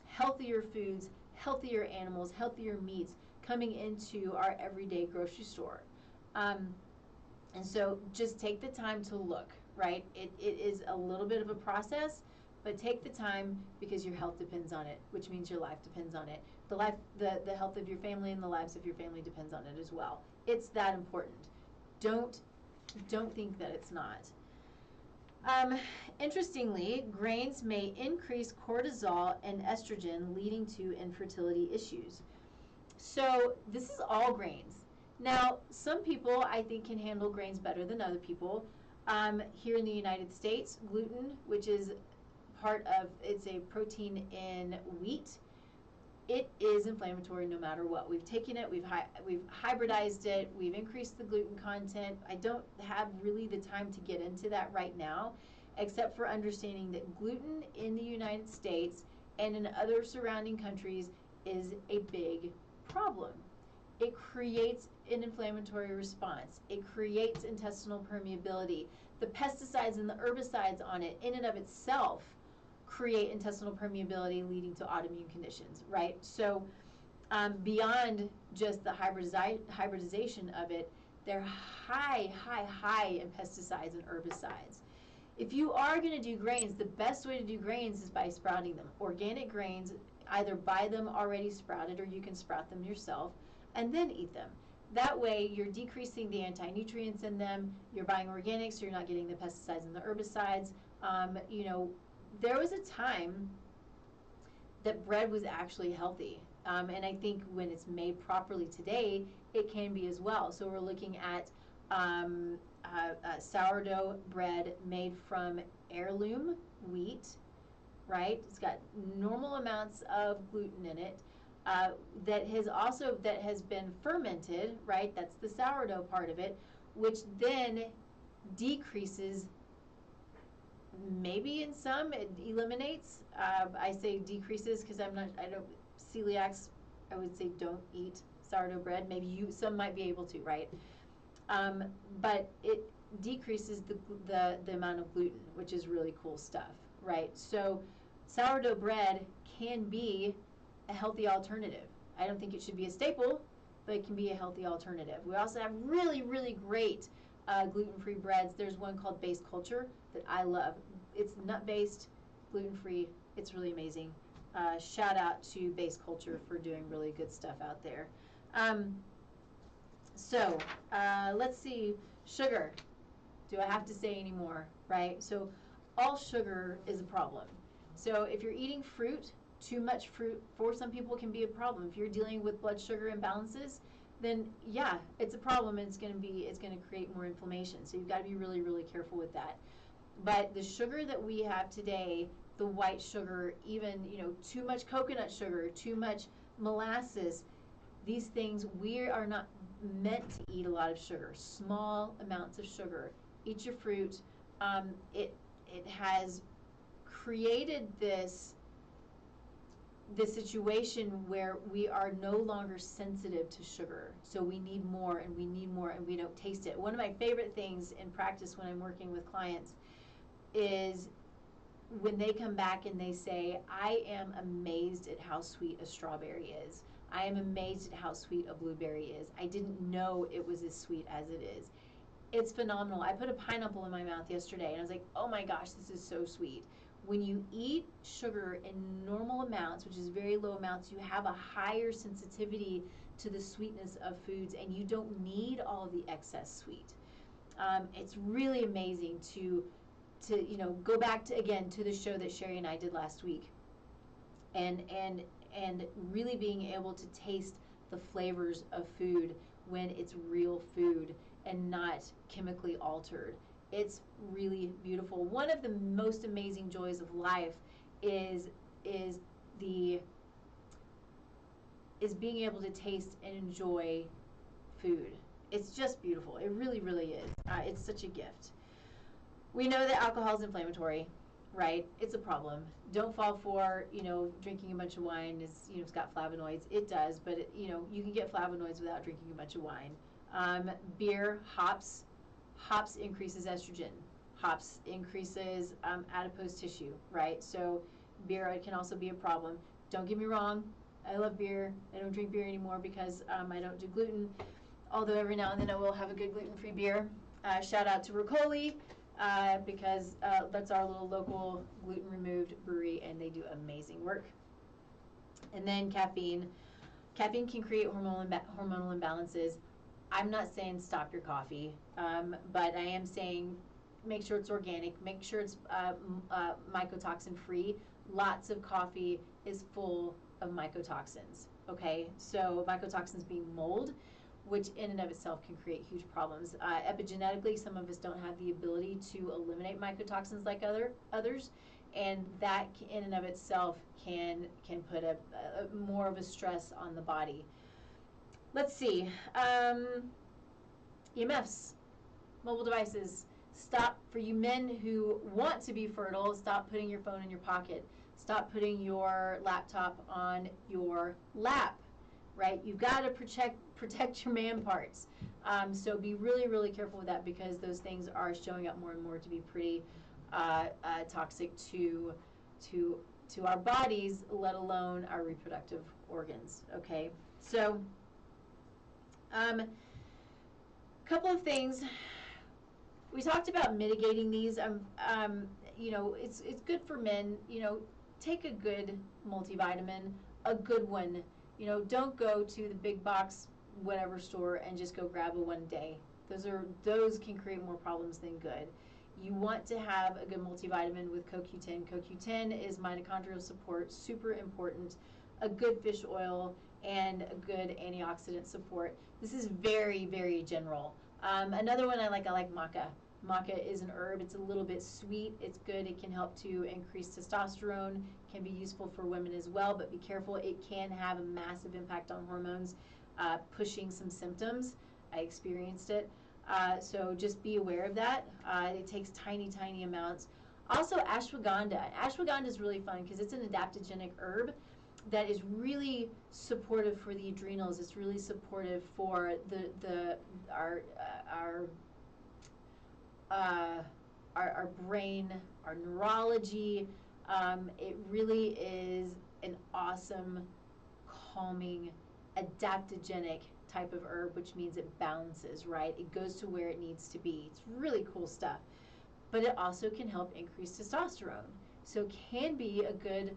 healthier foods, healthier animals, healthier meats coming into our everyday grocery store. And so just take the time to look, right? It is a little bit of a process, but take the time because your health depends on it, which means your life depends on it. The health of your family and the lives of your family depends on it as well. It's that important. Don't think that it's not. Interestingly, grains may increase cortisol and estrogen, leading to infertility issues. So this is all grains. Now, some people I think can handle grains better than other people. Here in the United States, gluten, which is it's a protein in wheat, it is inflammatory no matter what. We've taken it, we've hybridized it, we've increased the gluten content. I don't have really the time to get into that right now, except for understanding that gluten in the United States and in other surrounding countries is a big problem. It creates an inflammatory response. It creates intestinal permeability. The pesticides and the herbicides on it in and of itself create intestinal permeability, leading to autoimmune conditions, right? So Beyond just the hybridization of it, they're high in pesticides and herbicides. If you are going to do grains, the best way to do grains is by sprouting them. Organic grains, either buy them already sprouted or you can sprout them yourself and then eat them. That way you're decreasing the anti-nutrients in them, you're buying organic so you're not getting the pesticides and the herbicides. There was a time that bread was actually healthy. And I think when it's made properly today, it can be as well. So we're looking at sourdough bread made from heirloom wheat, right? It's got normal amounts of gluten in it. That has been fermented, right? That's the sourdough part of it, which then decreases. Maybe in some it eliminates. I say decreases because celiacs, I would say don't eat sourdough bread. Maybe some might be able to, right? But it decreases the amount of gluten, which is really cool stuff, right? So sourdough bread can be a healthy alternative. I don't think it should be a staple, but it can be a healthy alternative. We also have really, really great gluten-free breads. There's one called Base Culture that I love. It's nut-based, gluten-free. It's really amazing. Shout out to Base Culture for doing really good stuff out there. Let's see. Sugar. Do I have to say any more, right? So all sugar is a problem. So if you're eating fruit, too much fruit for some people can be a problem. If you're dealing with blood sugar imbalances, then yeah, it's a problem, and it's going to create more inflammation. So you've got to be really, really careful with that. But the sugar that we have today, the white sugar, even too much coconut sugar, too much molasses, these things, we are not meant to eat a lot of sugar. Small amounts of sugar. Eat your fruit. It has created this situation where we are no longer sensitive to sugar. So we need more and we need more and we don't taste it. One of my favorite things in practice when I'm working with clients is when they come back and they say, I am amazed at how sweet a strawberry is. I am amazed at how sweet a blueberry is. I didn't know it was as sweet as it is. It's phenomenal. I put a pineapple in my mouth yesterday and I was like, oh my gosh, this is so sweet. When you eat sugar in normal amounts, which is very low amounts, you have a higher sensitivity to the sweetness of foods, and you don't need all the excess sweet. It's really amazing to go back to the show that Sherry and I did last week, and really being able to taste the flavors of food when it's real food and not chemically altered. It's really beautiful. One of the most amazing joys of life is being able to taste and enjoy food. It's just beautiful. It really, really is. It's such a gift. We know that alcohol is inflammatory, right? It's a problem. Don't fall for, drinking a bunch of wine is, it's got flavonoids. It does, but you can get flavonoids without drinking a bunch of wine. Beer, hops increases estrogen. Hops increases adipose tissue, right? So beer can also be a problem. Don't get me wrong. I love beer. I don't drink beer anymore because I don't do gluten. Although every now and then I will have a good gluten-free beer. Shout out to Riccoli because that's our little local gluten-removed brewery, and they do amazing work. And then caffeine. Caffeine can create hormonal imbalances. I'm not saying stop your coffee, but I am saying make sure it's organic, make sure it's mycotoxin free. Lots of coffee is full of mycotoxins, okay? So mycotoxins being mold, which in and of itself can create huge problems. Epigenetically, some of us don't have the ability to eliminate mycotoxins like others, and that in and of itself can put a more of a stress on the body. Let's see. EMFs, mobile devices. Stop, for you men who want to be fertile, stop putting your phone in your pocket. Stop putting your laptop on your lap, right? You've got to protect your man parts. So be really, really careful with that, because those things are showing up more and more to be pretty toxic to our bodies, let alone our reproductive organs. Okay, so couple of things. We talked about mitigating these. You know, it's good for men. You know, take a good multivitamin, a good one. You know, don't go to the big box whatever store and just go grab a one day. Those can create more problems than good. You want to have a good multivitamin with CoQ10. CoQ10 is mitochondrial support, super important. A good fish oil and a good antioxidant support. This is very, very general. Another one I like maca. Maca is an herb. It's a little bit sweet. It's good. It can help to increase testosterone. Can be useful for women as well, but be careful. It can have a massive impact on hormones, pushing some symptoms. I experienced it. So just be aware of that. It takes tiny, tiny amounts. Also, ashwagandha. Ashwagandha is really fun because it's an adaptogenic herb that is really supportive for the adrenals. It's really supportive for our brain, our neurology. It really is an awesome, calming, adaptogenic type of herb, which means it balances, right? It goes to where it needs to be. It's really cool stuff. But it also can help increase testosterone. So it can be a good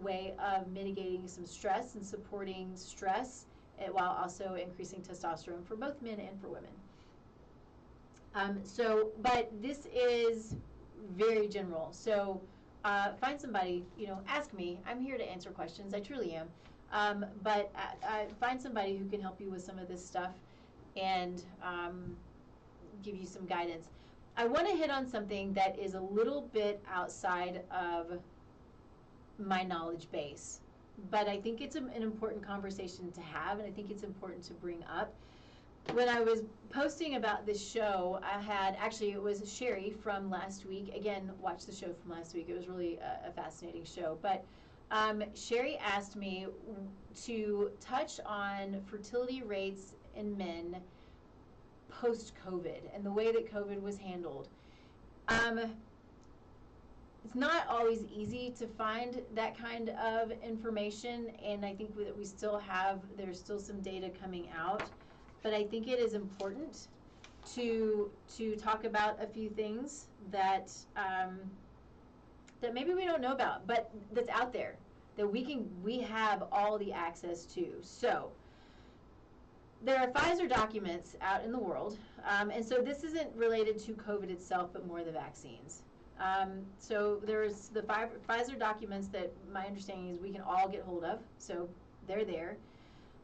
way of mitigating some stress and supporting stress while also increasing testosterone for both men and for women. But this is very general. So find somebody, you know, ask me. I'm here to answer questions. I truly am. But find somebody who can help you with some of this stuff and give you some guidance. I want to hit on something that is a little bit outside of my knowledge base, but I think it's an important conversation to have, and I think it's important to bring up. When I was posting about this show, it was Sherry from last week. Again, watch the show from last week. It was really a fascinating show. But Sherry asked me to touch on fertility rates in men post-COVID and the way that COVID was handled. It's not always easy to find that kind of information, and I think that there's still some data coming out. But I think it is important to talk about a few things that maybe we don't know about, but that's out there, that we have all the access to. So there are Pfizer documents out in the world, and so this isn't related to COVID itself, but more the vaccines. So there's the Pfizer documents that my understanding is we can all get hold of, so they're there,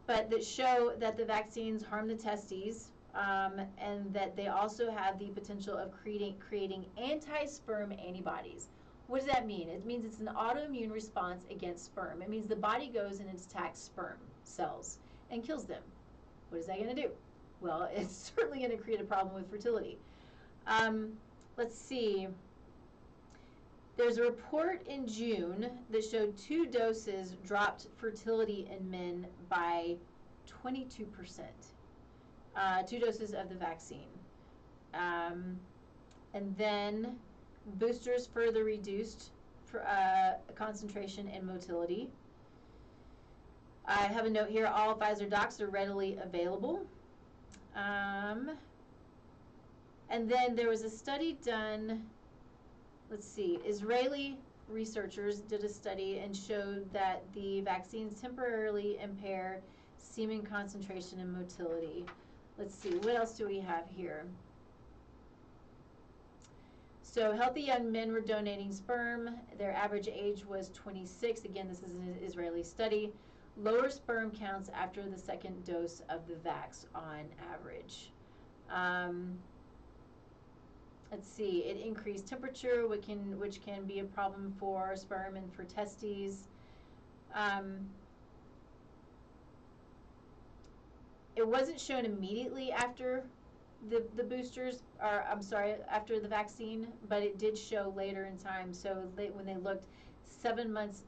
but that show that the vaccines harm the testes, and that they also have the potential of creating anti-sperm antibodies. What does that mean? It means it's an autoimmune response against sperm. It means the body goes and attacks sperm cells and kills them. What is that going to do? Well, it's certainly going to create a problem with fertility. Let's see. There's a report in June that showed 2 doses dropped fertility in men by 22%. 2 doses of the vaccine. And then boosters further reduced for, concentration and motility. I have a note here, all Pfizer docs are readily available. And then there was a study done, let's see, Israeli researchers did a study and showed that the vaccines temporarily impair semen concentration and motility. Let's see, what else do we have here? So healthy young men were donating sperm. Their average age was 26. Again, this is an Israeli study. Lower sperm counts after the second dose of the vax on average. Let's see, it increased temperature, which can be a problem for sperm and for testes. It wasn't shown immediately after the boosters, or I'm sorry, after the vaccine, but it did show later in time. So when they looked 7 months,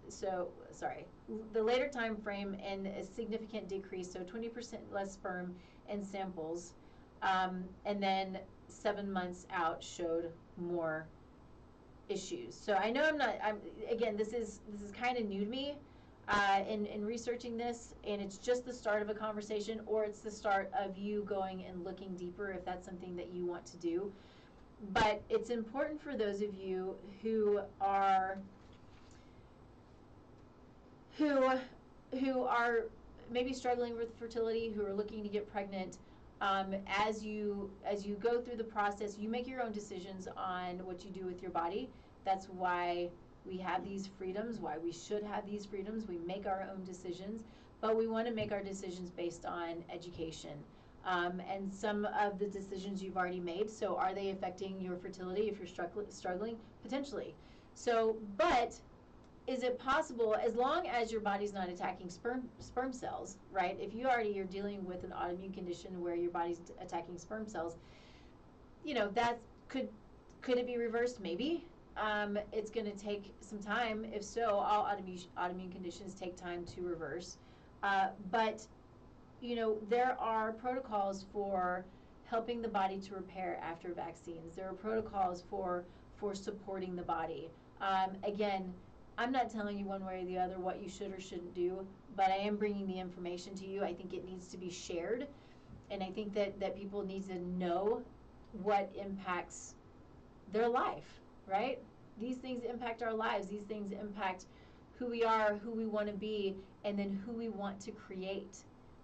the later time frame, and a significant decrease, so 20% less sperm in samples, and then 7 months out showed more issues. So I know again, this is kind of new to me. in researching this, and it's just the start of a conversation, or it's the start of you going and looking deeper if that's something that you want to do. But it's important for those of you who are maybe struggling with fertility, who are looking to get pregnant. As you go through the process, you make your own decisions on what you do with your body. That's why we have these freedoms, why we should have these freedoms. We make our own decisions, but we want to make our decisions based on education. And some of the decisions you've already made, so are they affecting your fertility if you're struggling? Potentially. So, but is it possible, as long as your body's not attacking sperm cells, right? If you already are dealing with an autoimmune condition where your body's attacking sperm cells, that could it be reversed? Maybe. It's going to take some time. If so, all autoimmune conditions take time to reverse. But there are protocols for helping the body to repair after vaccines. There are protocols for supporting the body. Again, I'm not telling you one way or the other what you should or shouldn't do, but I am bringing the information to you. I think it needs to be shared, and I think that people need to know what impacts their life, right? These things impact our lives. These things impact who we are, who we want to be, and then who we want to create.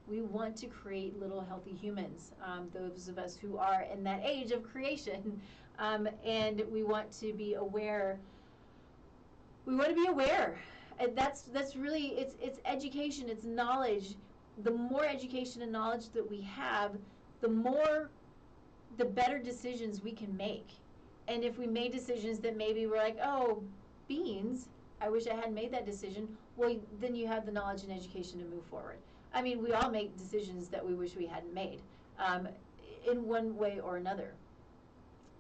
We want to create little healthy humans, those of us who are in that age of creation, and we want to be aware. We want to be aware. And that's really, it's education, it's knowledge. The more education and knowledge that we have, the better decisions we can make. And if we made decisions that maybe we're like, oh, beans, I wish I hadn't made that decision, well, then you have the knowledge and education to move forward. I mean, we all make decisions that we wish we hadn't made, in one way or another.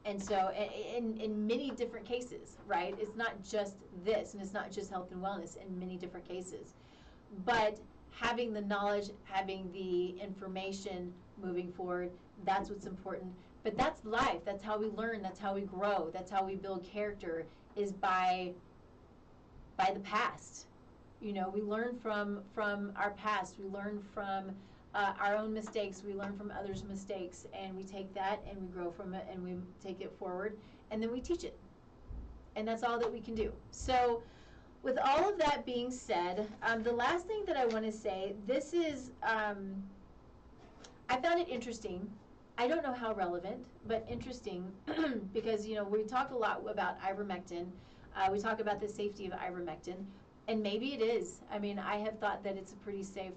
And so in many different cases, right? It's not just this, and it's not just health and wellness, in many different cases. But having the knowledge, having the information moving forward, that's what's important. But that's life. That's how we learn. That's how we grow. That's how we build character, is by the past. We learn from our past. We learn from our own mistakes. We learn from others' mistakes, and we take that and we grow from it, and we take it forward, and then we teach it. And that's all that we can do. So with all of that being said, the last thing that I want to say, this is, I found it interesting. I don't know how relevant, but interesting, because, we talk a lot about ivermectin. We talk about the safety of ivermectin, and maybe it is. I mean, I have thought that it's a pretty safe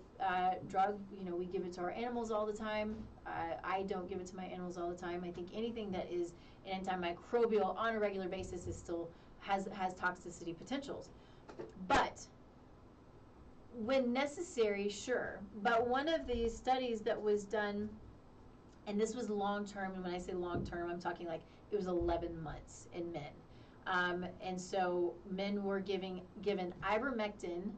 drug. We give it to our animals all the time. I don't give it to my animals all the time. I think anything that is an antimicrobial on a regular basis is still has toxicity potentials. But when necessary, sure. But one of the studies that was done, and this was long term, and when I say long term, I'm talking like it was 11 months in men. And so men were given ivermectin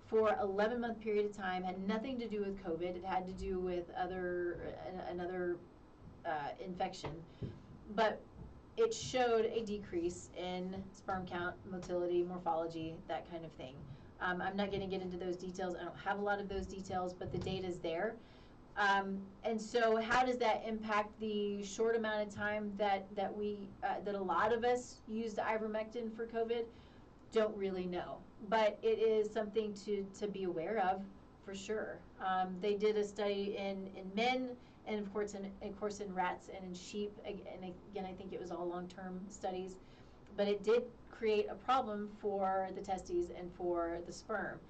for an 11-month period of time. Had nothing to do with COVID. It had to do with another infection. But it showed a decrease in sperm count, motility, morphology, that kind of thing. I'm not going to get into those details. I don't have a lot of those details, but the data is there. And so how does that impact the short amount of time that a lot of us used ivermectin for COVID? Don't really know, but it is something to be aware of, for sure. They did a study in men, and of course in rats and in sheep, and again, I think it was all long-term studies, but it did create a problem for the testes and for the sperm.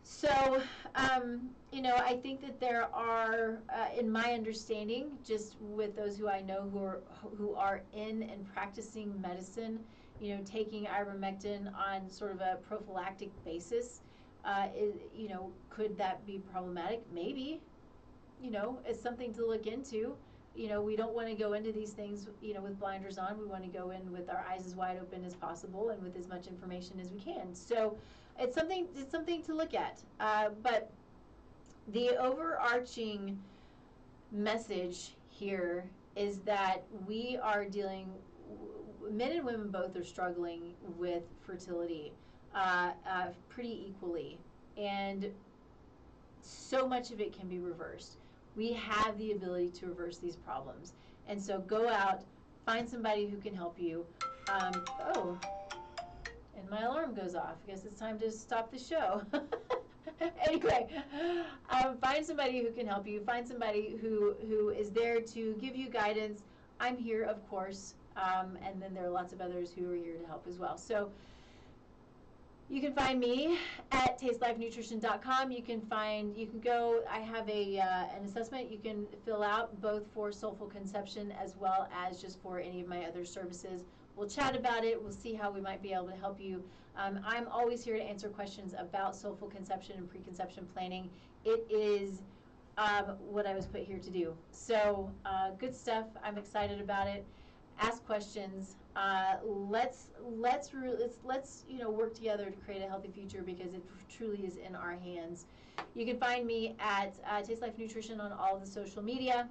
So, I think that there are, in my understanding, just with those who I know who are in and practicing medicine, taking ivermectin on sort of a prophylactic basis, could that be problematic? Maybe. It's something to look into. We don't want to go into these things, with blinders on. We want to go in with our eyes as wide open as possible and with as much information as we can. So it's something to look at. But the overarching message here is that we are men and women both are struggling with fertility. pretty equally. And so much of it can be reversed. We have the ability to reverse these problems. And so go out, find somebody who can help you. Oh, and my alarm goes off. I guess it's time to stop the show. Anyway, find somebody who can help you. Find somebody who is there to give you guidance. I'm here, of course, and then there are lots of others who are here to help as well. So you can find me at tastelifenutrition.com. You can go, I have an assessment you can fill out both for Soulful Conception as well as just for any of my other services. We'll chat about it. We'll see how we might be able to help you. I'm always here to answer questions about Soulful Conception and preconception planning. It is what I was put here to do. So good stuff. I'm excited about it. Ask questions. Let's work together to create a healthy future, because it truly is in our hands. You can find me at Taste Life Nutrition on all of the social media.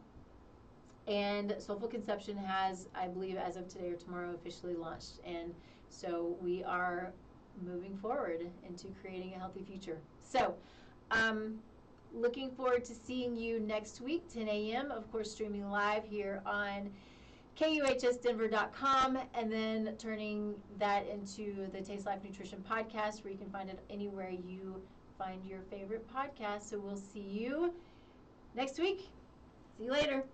And Soulful Conception has, I believe, as of today or tomorrow, officially launched. And so we are moving forward into creating a healthy future. So looking forward to seeing you next week, 10 a.m., of course, streaming live here on KUHSdenver.com, and then turning that into the Taste Life Nutrition podcast, where you can find it anywhere you find your favorite podcast. So we'll see you next week. See you later.